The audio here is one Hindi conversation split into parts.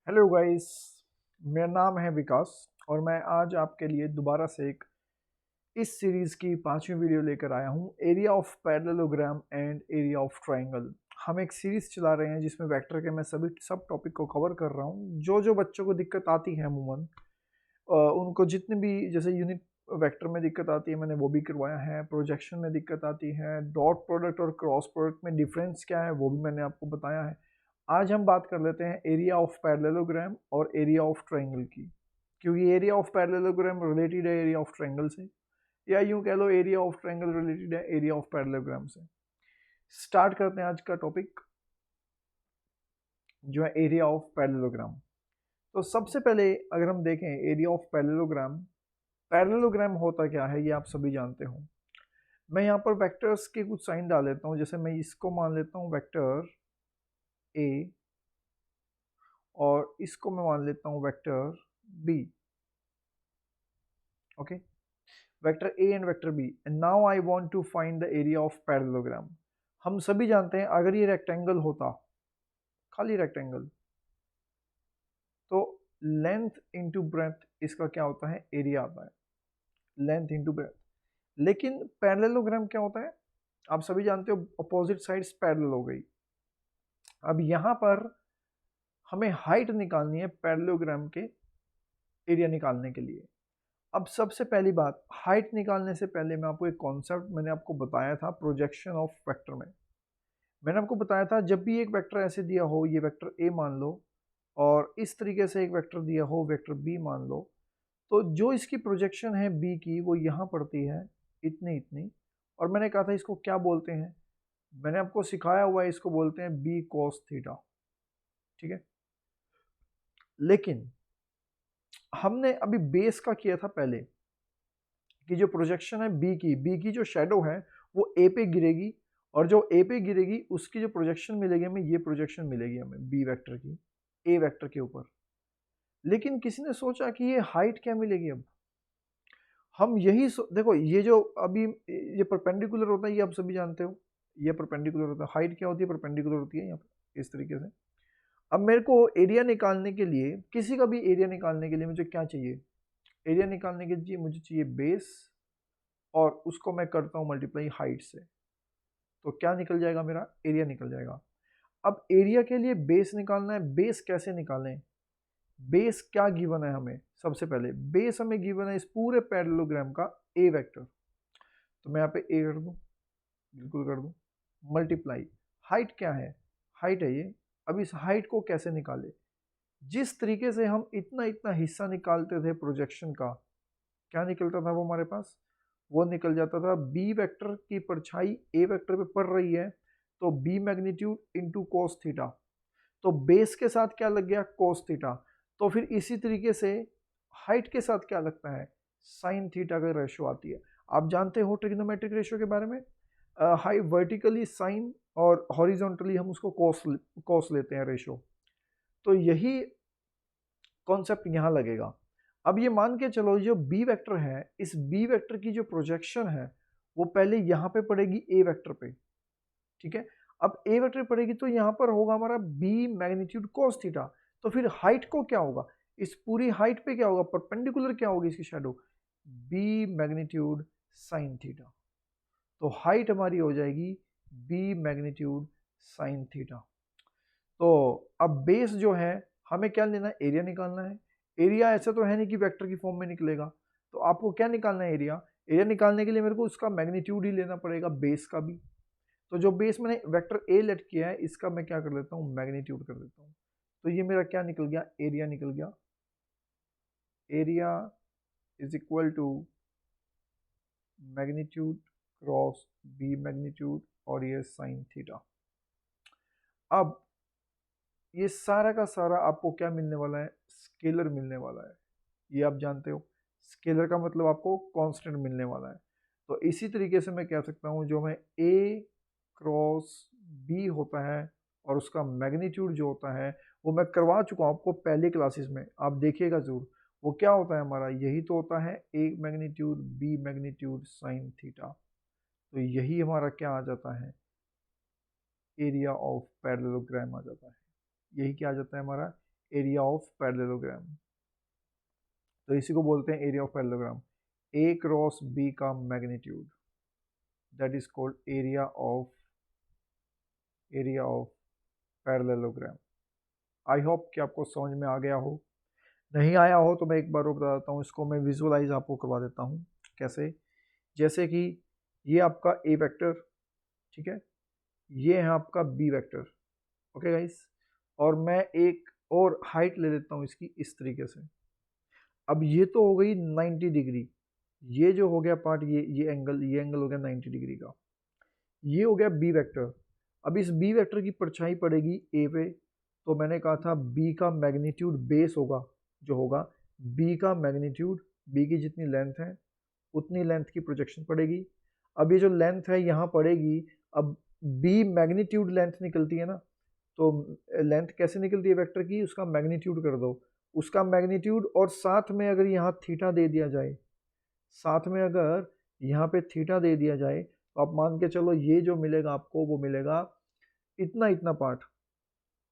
Hello guys. मेरा नाम है विकास और मैं आज आपके लिए दोबारा से एक इस सीरीज़ की पांचवी वीडियो लेकर आया हूँ, area of parallelogram and area of triangle. हम एक सीरीज़ चला रहे हैं जिसमें वेक्टर के मैं सभी सब टॉपिक को कवर कर रहा हूँ। जो जो बच्चों को दिक्कत आती है अमूमन उनको जितने भी जैसे यूनिट वेक्टर में दिक्कत आती है मैंने वो भी करवाया है, प्रोजेक्शन में दिक्कत आती है, डॉट प्रोडक्ट और क्रॉस प्रोडक्ट में डिफरेंस क्या है वो भी मैंने आपको बताया है। आज हम बात कर लेते हैं एरिया ऑफ पैरेललोग्राम और एरिया ऑफ ट्रायंगल की, क्योंकि एरिया ऑफ पैरेललोग्राम रिलेटेड है एरिया ऑफ ट्रायंगल से, या यूं कह लो एरिया ऑफ ट्रायंगल रिलेटेड है एरिया ऑफ पैरेललोग्राम से। स्टार्ट करते हैं आज का टॉपिक जो है एरिया ऑफ पैरेललोग्राम। तो सबसे पहले अगर हम देखें एरिया ऑफ पैरेललोग्राम, पैरेललोग्राम होता क्या है ये आप सभी जानते हो। मैं यहाँ पर वेक्टर्स के कुछ साइन डाल लेता हूँ, जैसे मैं इसको मान लेता हूँ वेक्टर ए और इसको मैं मान लेता हूँ vector B. Okay, vector A and vector B, and now I want to find the area of parallelogram. हम सभी जानते हैं अगर ये रेक्टेंगल होता, खाली रेक्टेंगल, तो लेंथ इंटू ब्रेथ इसका क्या होता है, एरिया आता है, लेंथ इंटू ब्रेथ। लेकिन पैरेललोग्राम क्या होता है, आप सभी जानते हो अपोजिट साइड्स पैरेलल हो गई। अब यहां पर हमें हाइट निकालनी है पैरेललोग्राम के एरिया निकालने के लिए। अब सबसे पहली बात, हाइट निकालने से पहले मैं आपको एक कॉन्सेप्ट मैंने आपको बताया था प्रोजेक्शन ऑफ वेक्टर में। मैंने आपको बताया था जब भी एक वेक्टर ऐसे दिया हो, ये वेक्टर ए मान लो, और इस तरीके से एक वेक्टर दिया हो वेक्टर बी मान लो, तो जो इसकी प्रोजेक्शन है बी की वो यहाँ पड़ती है इतनी इतनी, और मैंने कहा था इसको क्या बोलते हैं, मैंने आपको सिखाया हुआ है इसको बोलते हैं बी कॉस थीटा। ठीक है, लेकिन हमने अभी बेस का किया था पहले कि जो प्रोजेक्शन है बी की जो शेडो है वो ए पे गिरेगी, और जो ए पे गिरेगी उसकी जो प्रोजेक्शन मिलेगी हमें, ये प्रोजेक्शन मिलेगी हमें बी वेक्टर की ए वेक्टर के ऊपर। लेकिन किसी ने सोचा कि ये हाइट क्या मिलेगी। अब हम यही देखो, ये जो अभी ये परपेंडिकुलर होता है ये आप सभी जानते हो, ये परपेंडिकुलर होता है। हाइट क्या होती है, परपेंडिकुलर होती है यहाँ पे इस तरीके से। अब मेरे को एरिया निकालने के लिए, किसी का भी एरिया निकालने के लिए मुझे क्या चाहिए, एरिया निकालने के लिए मुझे चाहिए बेस, और उसको मैं करता हूँ मल्टीप्लाई हाइट से, तो क्या निकल जाएगा, मेरा एरिया निकल जाएगा। अब एरिया के लिए बेस निकालना है, बेस कैसे निकालें, बेस क्या गिवन है हमें, सबसे पहले बेस हमें गिवन है इस पूरे पैरेललोग्राम का ए वेक्टर, तो मैं यहाँ पे ए कर दूं, बिल्कुल कर दूं, मल्टीप्लाई हाइट क्या है, हाइट है ये। अब इस हाइट को कैसे निकाले, जिस तरीके से हम इतना इतना हिस्सा निकालते थे प्रोजेक्शन का, क्या निकलता था वो हमारे पास, वो निकल जाता था बी वेक्टर की परछाई ए वेक्टर पे पड़ रही है, तो B magnitude into cos theta, तो बेस के साथ क्या लग गया, कोस थीटा। तो फिर इसी तरीके से हाइट के साथ क्या लगता है, साइन थीटा का रेशो आती है। आप जानते हो ट्रिग्नोमेट्रिक रेशो के बारे में, हाई वर्टिकली साइन और हॉरिजॉन्टली हम उसको कोस लेते हैं रेशो, तो यही कॉन्सेप्ट यहाँ लगेगा। अब ये मान के चलो जो बी वेक्टर है, इस बी वेक्टर की जो प्रोजेक्शन है वो पहले यहाँ पे पड़ेगी ए वेक्टर पे। ठीक है, अब ए वेक्टर पड़ेगी तो यहाँ पर होगा हमारा बी मैग्नीट्यूड कोस थीटा, तो फिर हाइट को क्या होगा, इस पूरी हाइट पे क्या होगा, परपेंडिकुलर क्या होगी इसकी shadow, B magnitude sine theta, तो हाइट हमारी हो जाएगी बी मैग्नीट्यूड साइन थीटा। तो अब बेस जो है हमें क्या लेना है, एरिया निकालना है। एरिया ऐसा तो है नहीं कि वेक्टर की फॉर्म में निकलेगा, तो आपको क्या निकालना है, एरिया। एरिया निकालने के लिए मेरे को उसका मैग्नीट्यूड ही लेना पड़ेगा, बेस का भी। तो जो बेस मैंने वेक्टर ए लेट किया है इसका मैं क्या कर लेता हूँ, मैग्नीट्यूड कर देता हूँ, तो ये मेरा क्या निकल गया, एरिया निकल गया। Area is equal to magnitude cross B magnitude और ये साइन थीटा। अब ये सारा का सारा आपको क्या मिलने वाला है, स्केलर मिलने वाला है। ये आप जानते हो, स्केलर का मतलब आपको कांस्टेंट मिलने वाला है। तो इसी तरीके से मैं कह सकता हूँ जो मैं ए क्रॉस बी होता है और उसका मैग्नीट्यूड जो होता है वो मैं करवा चुका हूँ आपको पहले क्लासेस में, आप देखिएगा जरूर। वो क्या होता है हमारा, यही तो होता है A magnitude B magnitude sine theta, तो यही हमारा क्या आ जाता है, एरिया ऑफ पैरेललोग्राम आ जाता है। यही क्या आ जाता है हमारा, एरिया ऑफ पैरेललोग्राम। तो इसी को बोलते हैं area of parallelogram. A cross B का magnitude, that is called area of parallelogram. I hope कि आपको समझ में आ गया हो। नहीं आया हो तो मैं एक बार और बता देता हूँ, इसको मैं विजुअलाइज आपको करवा देता हूँ। कैसे? जैसे कि ये आपका ए वेक्टर, ठीक है, ये है आपका बी वेक्टर, ओके गाइस, और मैं एक और हाइट ले लेता हूँ इसकी इस तरीके से। अब ये तो हो गई 90 डिग्री, ये जो हो गया पार्ट, ये एंगल हो गया 90 डिग्री का। ये हो गया बी वेक्टर। अब इस बी वेक्टर की परछाई पड़ेगी ए पे, तो मैंने कहा था बी का मैग्नीट्यूड बेस होगा, जो होगा बी का मैग्नीट्यूड, बी की जितनी लेंथ है उतनी लेंथ की प्रोजेक्शन पड़ेगी। अब ये जो लेंथ है यहाँ पड़ेगी, अब बी मैग्नीट्यूड लेंथ निकलती है ना, तो लेंथ कैसे निकलती है वेक्टर की, उसका मैग्नीट्यूड कर दो, उसका मैग्नीट्यूड, और साथ में अगर यहाँ थीटा दे दिया जाए, साथ में अगर यहाँ पे थीटा दे दिया जाए, तो आप मान के चलो ये जो मिलेगा आपको वो मिलेगा इतना इतना पार्ट,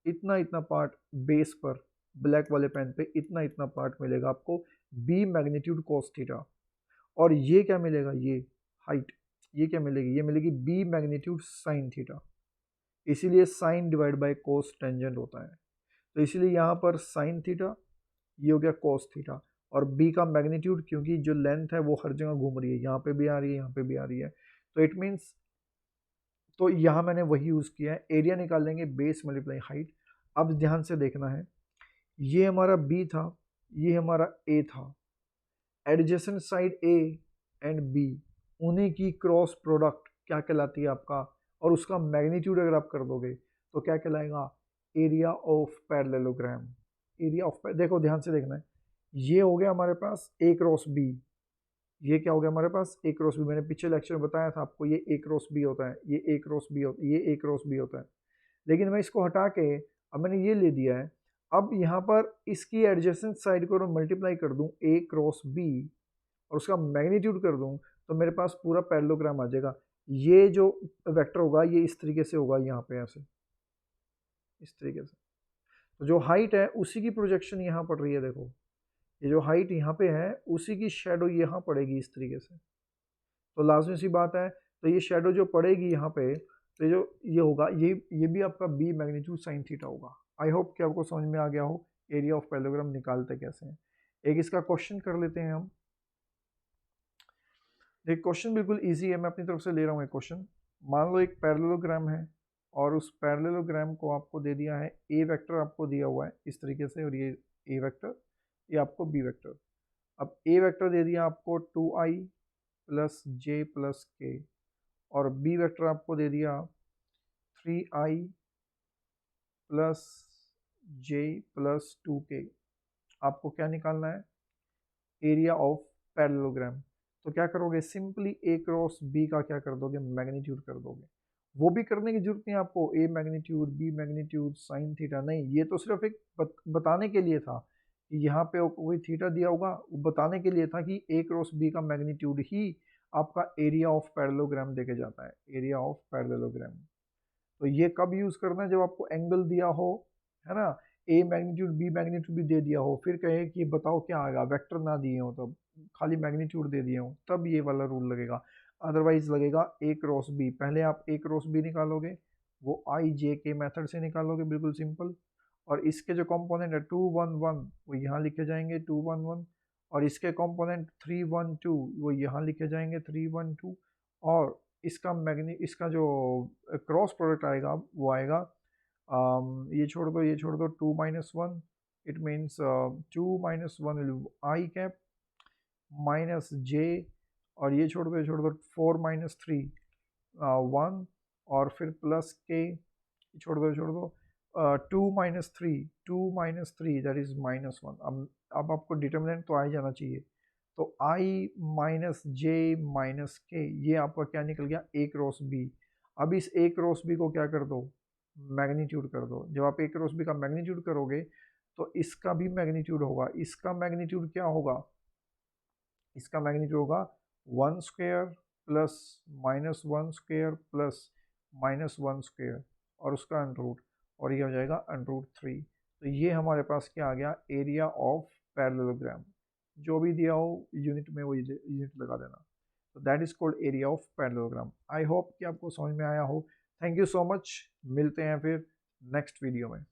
इतना इतना पार्ट बेस पर, ब्लैक वाले पेन पे इतना इतना पार्ट मिलेगा आपको बी मैग्नीट्यूड कॉस थीटा। और ये क्या मिलेगा, ये हाइट, ये क्या मिलेगी, ये मिलेगी बी मैग्नीट्यूड साइन थीटा। इसीलिए sine divide by cos tangent होता है, तो इसीलिए यहाँ पर साइन थीटा, ये हो गया कोस थीटा, और बी का मैग्नीट्यूड, क्योंकि जो लेंथ है वो हर जगह घूम रही है, यहाँ पे भी आ रही है, यहाँ पे भी आ रही है, तो इट मीन्स, तो यहाँ मैंने वही यूज़ किया है। एरिया निकाल लेंगे बेस मल्टीप्लाई हाइट। अब ध्यान से देखना है, ये हमारा बी था, ये हमारा ए था, adjacent side A and B, उन्हीं की क्रॉस प्रोडक्ट क्या कहलाती है आपका, और उसका मैग्नीट्यूड अगर आप कर दोगे तो क्या कहलाएगा, area of parallelogram. Area of, देखो ध्यान से देखना है, ये हो गया हमारे पास ए क्रॉस बी, ये क्या हो गया हमारे पास ए क्रॉस बी। मैंने पिछले लेक्चर में बताया था आपको, ये ए क्रॉस बी होता है, ये ए क्रॉस बी होता है, ये ए क्रॉस बी होता है। लेकिन मैं इसको हटा के अब मैंने ये ले दिया है, अब यहाँ पर इसकी एडजेसेंट साइड को मल्टीप्लाई कर दूं ए क्रॉस बी, और उसका मैग्नीट्यूड कर दूं, तो मेरे पास पूरा पैरेललोग्राम आ जाएगा। ये जो वेक्टर होगा ये इस तरीके से होगा, यहाँ पे ऐसे इस तरीके से। तो जो हाइट है उसी की प्रोजेक्शन यहाँ पड़ रही है, देखो ये जो हाइट यहाँ पे है उसी की शेडो यहाँ पड़ेगी इस तरीके से। तो लाजमी सी बात है, तो ये शेडो जो पड़ेगी यहाँ पे, तो जो ये होगा, ये भी आपका बी मैग्नीट्यूड साइन थीटा होगा। आई होप कि आपको समझ में आ गया हो एरिया ऑफ पैरेललोग्राम निकालते कैसे हैं। एक इसका क्वेश्चन कर लेते हैं हम। एक क्वेश्चन बिल्कुल इजी है, मैं अपनी तरफ से ले रहा हूँ एक क्वेश्चन। मान लो एक पैरेललोग्राम है, और उस पैरेललोग्राम को आपको दे दिया है, ए वेक्टर आपको दिया हुआ है इस तरीके से, और ये ए वेक्टर, ये आपको बी वेक्टर। अब ए वेक्टर दे दिया आपको 2i प्लस जे प्लस के, और बी वेक्टर आपको दे दिया 3i प्लस जे प्लस 2k। आपको क्या निकालना है, एरिया ऑफ पैरेललोग्राम। तो क्या करोगे, सिंपली ए क्रॉस बी का क्या कर दोगे, मैग्नीट्यूड कर दोगे। वो भी करने की जरूरत नहीं आपको, A magnitude B magnitude sine theta, नहीं, ये तो सिर्फ एक बताने के लिए था कि यहाँ पे कोई थीटा दिया होगा, वो बताने के लिए था कि ए क्रॉस बी का मैग्नीट्यूड ही आपका एरिया ऑफ पैरेललोग्राम देके जाता है, एरिया ऑफ पैरेललोग्राम। तो ये कब यूज़ करना है, जब आपको एंगल दिया हो, है ना, ए मैग्नीट्यूड बी मैग्नीट्यूड भी दे दिया हो, फिर कहे कि बताओ क्या आएगा, वेक्टर ना दिए हो, तब खाली मैग्नीट्यूड दे दिए हो, तब ये वाला रूल लगेगा। अदरवाइज लगेगा ए क्रॉस बी, पहले आप ए क्रॉस बी निकालोगे, वो आई जे के मेथड से निकालोगे, बिल्कुल सिंपल। और इसके जो कंपोनेंट है 2 1 1 वो यहाँ लिखे जाएंगे 2 1 1, और इसके कंपोनेंट 3 1 2 वो यहाँ लिखे जाएंगे 3 1 2, और इसका जो क्रॉस प्रोडक्ट आएगा वो आएगा, ये छोड़ दो, ये छोड़ दो, 2 minus 1, it means 2 minus 1 I cap minus J, और ये छोड़ दो, ये छोड़ दो, 4 माइनस 3 1, और फिर प्लस के, छोड़ दो, छोड़ दो, 2 minus three that is minus 1। अब आपको डिटर्मिनेंट तो आ ही जाना चाहिए, तो i माइनस जे माइनस के, ये आपका क्या निकल गया, ए क्रॉस बी। अब इस ए क्रॉस बी को क्या कर दो, मैग्नीट्यूड कर दो। जब आप ए क्रॉस बी का मैग्नीट्यूड करोगे तो इसका भी मैग्नीट्यूड होगा, इसका मैग्नीट्यूड क्या होगा, इसका मैग्नीट्यूड होगा 1 square plus minus 1 square plus minus 1 square, और उसका अंडर रूट, और ये हो जाएगा अंडर रूट 3। तो ये हमारे पास क्या आ गया, एरिया ऑफ पैरेललोग्राम। जो भी दिया हो यूनिट में वो यूनिट लगा देना। तो that is called area of parallelogram. I hope कि आपको समझ में आया हो। थैंक यू सो मच, मिलते हैं फिर नेक्स्ट वीडियो में।